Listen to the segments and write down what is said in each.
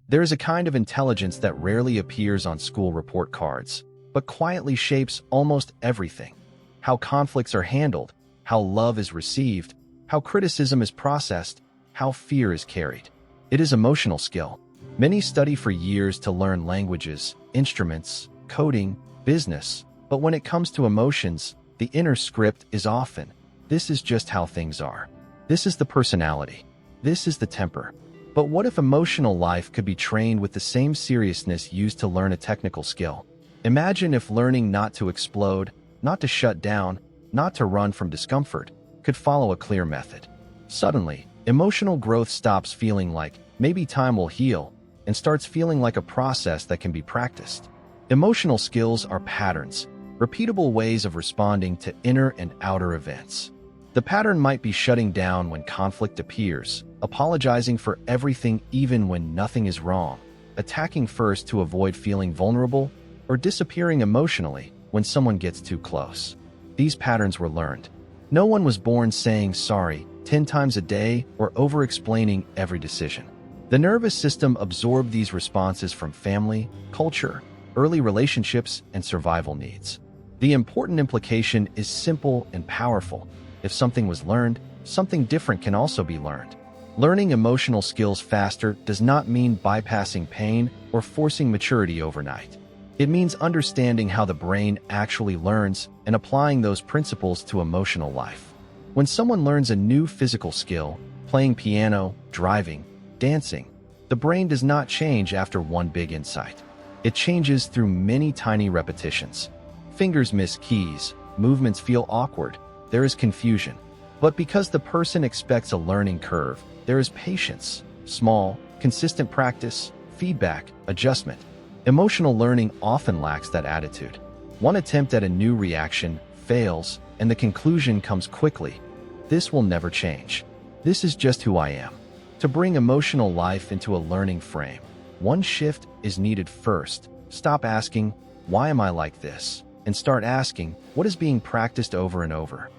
There is a kind of intelligence that rarely appears on school report cards, but quietly shapes almost everything. How conflicts are handled, how love is received, how criticism is processed, how fear is carried. It is emotional skill. Many study for years to learn languages, instruments, coding, business, but when it comes to emotions, the inner script is often, this is just how things are. This is the personality. This is the temper. But what if emotional life could be trained with the same seriousness used to learn a technical skill? Imagine if learning not to explode, not to shut down, not to run from discomfort, could follow a clear method. Suddenly, emotional growth stops feeling like maybe time will heal and starts feeling like a process that can be practiced. Emotional skills are patterns, repeatable ways of responding to inner and outer events. The pattern might be shutting down when conflict appears, apologizing for everything even when nothing is wrong, attacking first to avoid feeling vulnerable, or disappearing emotionally when someone gets too close. These patterns were learned. No one was born saying sorry 10 times a day or over-explaining every decision. The nervous system absorbed these responses from family, culture, early relationships, and survival needs. The important implication is simple and powerful. If something was learned, something different can also be learned. Learning emotional skills faster does not mean bypassing pain or forcing maturity overnight. It means understanding how the brain actually learns and applying those principles to emotional life. When someone learns a new physical skill, playing piano, driving, dancing, the brain does not change after one big insight. It changes through many tiny repetitions. Fingers miss keys, movements feel awkward, there is confusion. But because the person expects a learning curve, there is patience, small, consistent practice, feedback, adjustment. Emotional learning often lacks that attitude. One attempt at a new reaction fails, and the conclusion comes quickly. This will never change. This is just who I am. To bring emotional life into a learning frame, one shift is needed first. Stop asking, why am I like this? And start asking, what is being practiced over and over?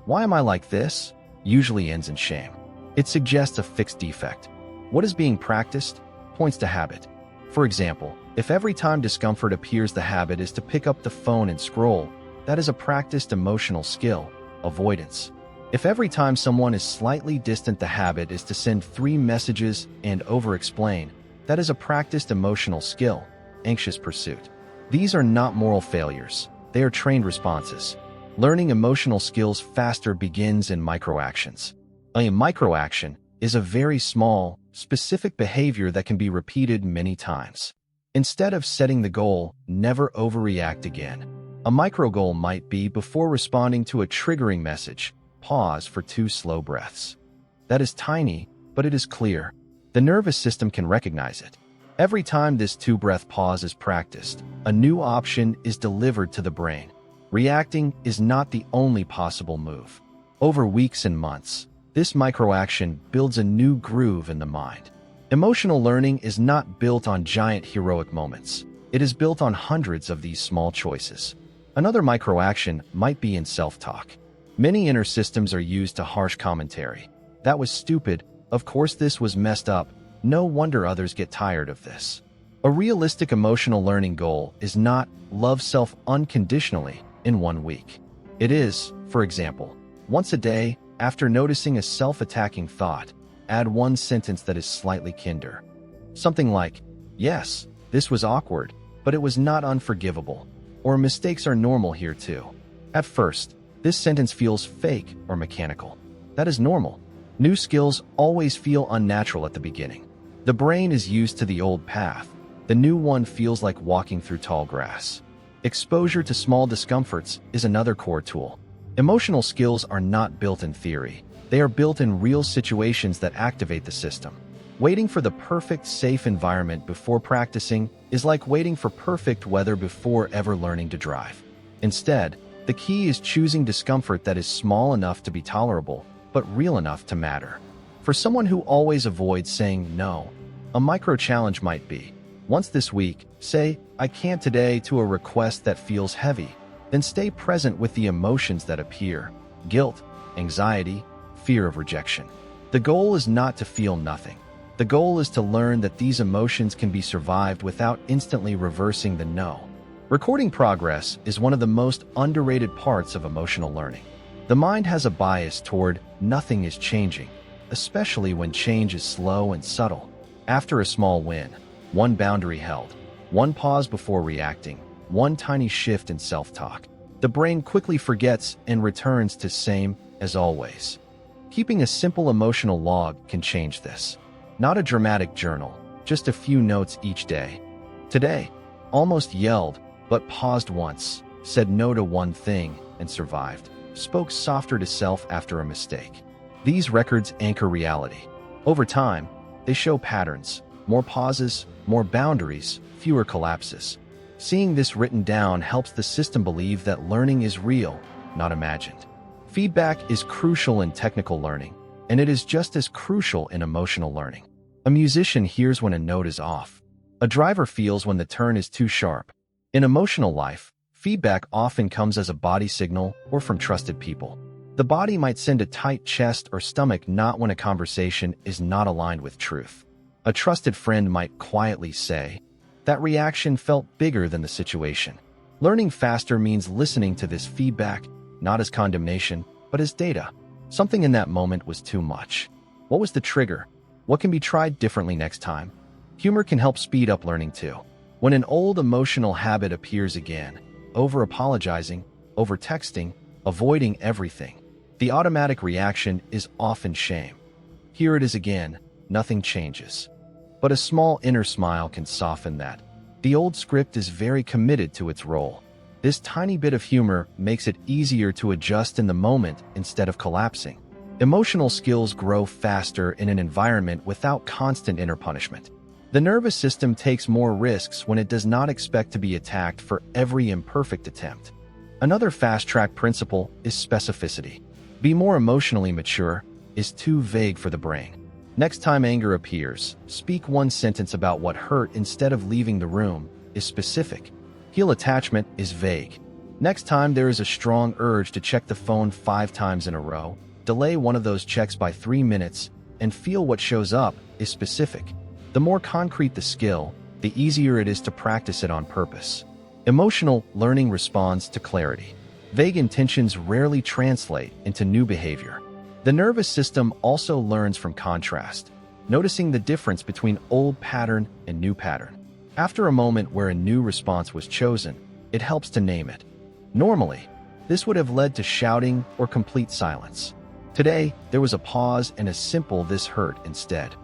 Why am I like this? Usually ends in shame. It suggests a fixed defect. What is being practiced? Points to habit. For example, if every time discomfort appears the habit is to pick up the phone and scroll, that is a practiced emotional skill, avoidance. If every time someone is slightly distant the habit is to send 3 messages and over-explain, that is a practiced emotional skill, anxious pursuit. These are not moral failures, they are trained responses. Learning emotional skills faster begins in microactions. A microaction is a very small, specific behavior that can be repeated many times. Instead of setting the goal, never overreact again. A micro goal might be before responding to a triggering message, pause for 2 slow breaths. That is tiny, but it is clear. The nervous system can recognize it. Every time this 2-breath pause is practiced, a new option is delivered to the brain. Reacting is not the only possible move. Over weeks and months, this microaction builds a new groove in the mind. Emotional learning is not built on giant heroic moments. It is built on hundreds of these small choices. Another microaction might be in self-talk. Many inner systems are used to harsh commentary. That was stupid. Of course this was messed up. No wonder others get tired of this. A realistic emotional learning goal is not love self unconditionally in 1 week. It is, for example, once a day, after noticing a self-attacking thought, add 1 sentence that is slightly kinder. Something like, yes, this was awkward, but it was not unforgivable. Or mistakes are normal here too. At first, this sentence feels fake or mechanical. That is normal. New skills always feel unnatural at the beginning. The brain is used to the old path. The new one feels like walking through tall grass. Exposure to small discomforts is another core tool. Emotional skills are not built in theory. They are built in real situations that activate the system. Waiting for the perfect, safe environment before practicing is like waiting for perfect weather before ever learning to drive. Instead, the key is choosing discomfort that is small enough to be tolerable, but real enough to matter. For someone who always avoids saying no, a micro-challenge might be, once this week, say, I can't today to a request that feels heavy. Then stay present with the emotions that appear: guilt, anxiety, fear of rejection. The goal is not to feel nothing. The goal is to learn that these emotions can be survived without instantly reversing the no. Recording progress is one of the most underrated parts of emotional learning. The mind has a bias toward nothing is changing, especially when change is slow and subtle. After a small win, one boundary held, one pause before reacting, one tiny shift in self-talk, the brain quickly forgets and returns to same as always. Keeping a simple emotional log can change this. Not a dramatic journal, just a few notes each day. Today, almost yelled, but paused once, said no to one thing and survived, spoke softer to self after a mistake. These records anchor reality. Over time, they show patterns, more pauses, more boundaries, fewer collapses. Seeing this written down helps the system believe that learning is real, not imagined. Feedback is crucial in technical learning, and it is just as crucial in emotional learning. A musician hears when a note is off. A driver feels when the turn is too sharp. In emotional life, feedback often comes as a body signal or from trusted people. The body might send a tight chest or stomach knot when a conversation is not aligned with truth. A trusted friend might quietly say, "That reaction felt bigger than the situation." Learning faster means listening to this feedback, not as condemnation, but as data. Something in that moment was too much. What was the trigger? What can be tried differently next time? Humor can help speed up learning too. When an old emotional habit appears again, over-apologizing, over-texting, avoiding everything, the automatic reaction is often shame. Here it is again, nothing changes. But a small inner smile can soften that. The old script is very committed to its role. This tiny bit of humor makes it easier to adjust in the moment instead of collapsing. Emotional skills grow faster in an environment without constant inner punishment. The nervous system takes more risks when it does not expect to be attacked for every imperfect attempt. Another fast-track principle is specificity. Be more emotionally mature is too vague for the brain. Next time anger appears, speak one sentence about what hurt instead of leaving the room is specific. Heal attachment is vague. Next time there is a strong urge to check the phone 5 times in a row, delay one of those checks by 3 minutes and feel what shows up is specific. The more concrete the skill, the easier it is to practice it on purpose. Emotional learning responds to clarity. Vague intentions rarely translate into new behavior. The nervous system also learns from contrast, noticing the difference between old pattern and new pattern. After a moment where a new response was chosen, it helps to name it. Normally, this would have led to shouting or complete silence. Today, there was a pause and a simple "this hurt" instead.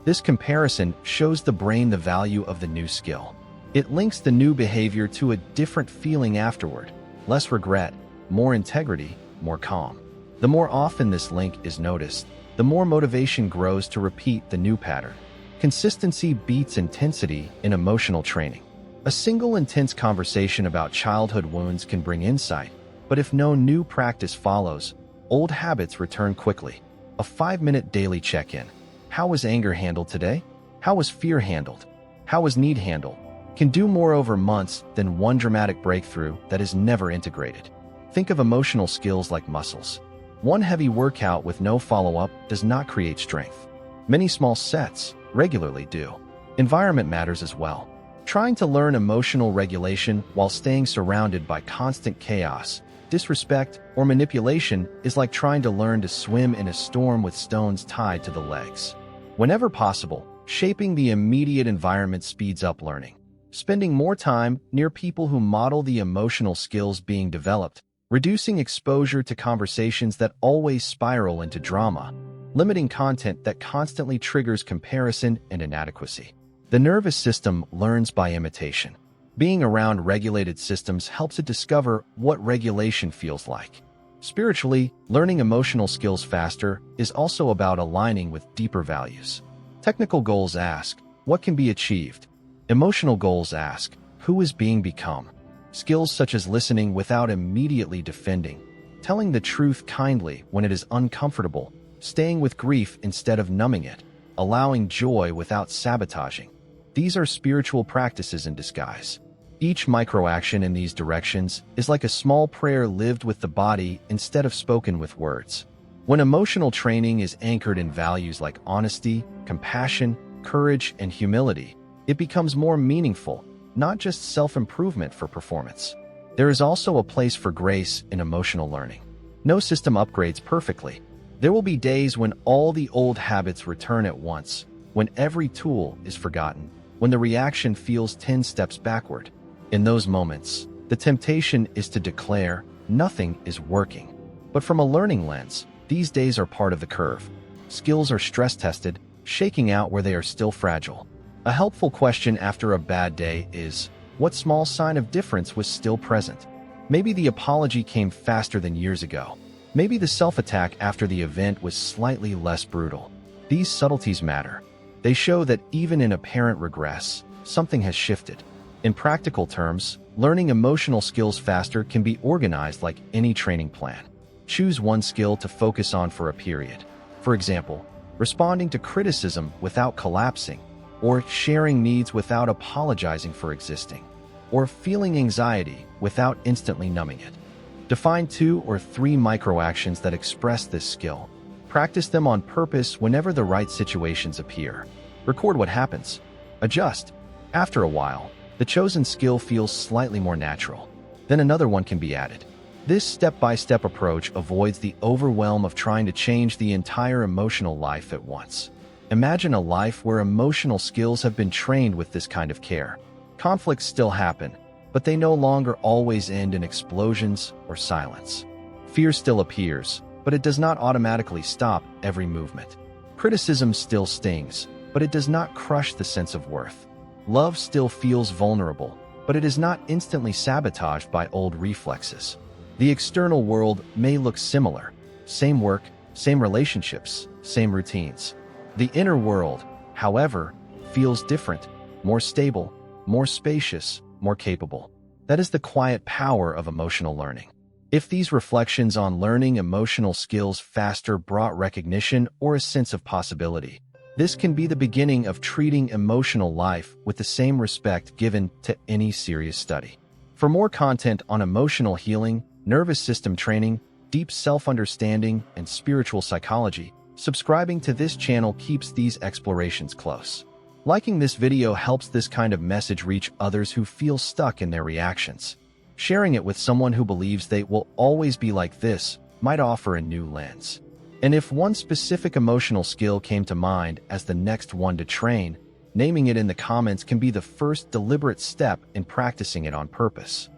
This comparison shows the brain the value of the new skill. It links the new behavior to a different feeling afterward. Less regret, more integrity, more calm. The more often this link is noticed, the more motivation grows to repeat the new pattern. Consistency beats intensity in emotional training. A single intense conversation about childhood wounds can bring insight, but if no new practice follows, old habits return quickly. A 5-minute daily check-in. How was anger handled today? How was fear handled? How was need handled? Can do more over months than one dramatic breakthrough that is never integrated. Think of emotional skills like muscles. One heavy workout with no follow-up does not create strength. Many small sets regularly do. Environment matters as well. Trying to learn emotional regulation while staying surrounded by constant chaos, disrespect, or manipulation is like trying to learn to swim in a storm with stones tied to the legs. Whenever possible, shaping the immediate environment speeds up learning. Spending more time near people who model the emotional skills being developed, reducing exposure to conversations that always spiral into drama, limiting content that constantly triggers comparison and inadequacy. The nervous system learns by imitation. Being around regulated systems helps it discover what regulation feels like. Spiritually, learning emotional skills faster is also about aligning with deeper values. Technical goals ask, what can be achieved? Emotional goals ask, who is being become? Skills such as listening without immediately defending, telling the truth kindly when it is uncomfortable, staying with grief instead of numbing it, allowing joy without sabotaging. These are spiritual practices in disguise. Each micro-action in these directions is like a small prayer lived with the body instead of spoken with words. When emotional training is anchored in values like honesty, compassion, courage, and humility, it becomes more meaningful, not just self-improvement for performance. There is also a place for grace in emotional learning. No system upgrades perfectly. There will be days when all the old habits return at once, when every tool is forgotten, when the reaction feels 10 steps backward. In those moments, the temptation is to declare, nothing is working. But from a learning lens, these days are part of the curve. Skills are stress-tested, shaking out where they are still fragile. A helpful question after a bad day is, what small sign of difference was still present? Maybe the apology came faster than years ago. Maybe the self-attack after the event was slightly less brutal. These subtleties matter. They show that even in apparent regress, something has shifted. In practical terms, learning emotional skills faster can be organized like any training plan. Choose one skill to focus on for a period. For example, responding to criticism without collapsing, or sharing needs without apologizing for existing, or feeling anxiety without instantly numbing it. Define 2 or 3 micro-actions that express this skill. Practice them on purpose whenever the right situations appear. Record what happens. Adjust. After a while, the chosen skill feels slightly more natural. Then another one can be added. This step-by-step approach avoids the overwhelm of trying to change the entire emotional life at once. Imagine a life where emotional skills have been trained with this kind of care. Conflicts still happen, but they no longer always end in explosions or silence. Fear still appears, but it does not automatically stop every movement. Criticism still stings, but it does not crush the sense of worth. Love still feels vulnerable, but it is not instantly sabotaged by old reflexes. The external world may look similar. Same work, same relationships, same routines. The inner world, however, feels different, more stable, more spacious, more capable. That is the quiet power of emotional learning. If these reflections on learning emotional skills faster brought recognition or a sense of possibility, this can be the beginning of treating emotional life with the same respect given to any serious study. For more content on emotional healing, nervous system training, deep self-understanding, and spiritual psychology, subscribing to this channel keeps these explorations close. Liking this video helps this kind of message reach others who feel stuck in their reactions. Sharing it with someone who believes they will always be like this might offer a new lens. And if one specific emotional skill came to mind as the next one to train, naming it in the comments can be the first deliberate step in practicing it on purpose.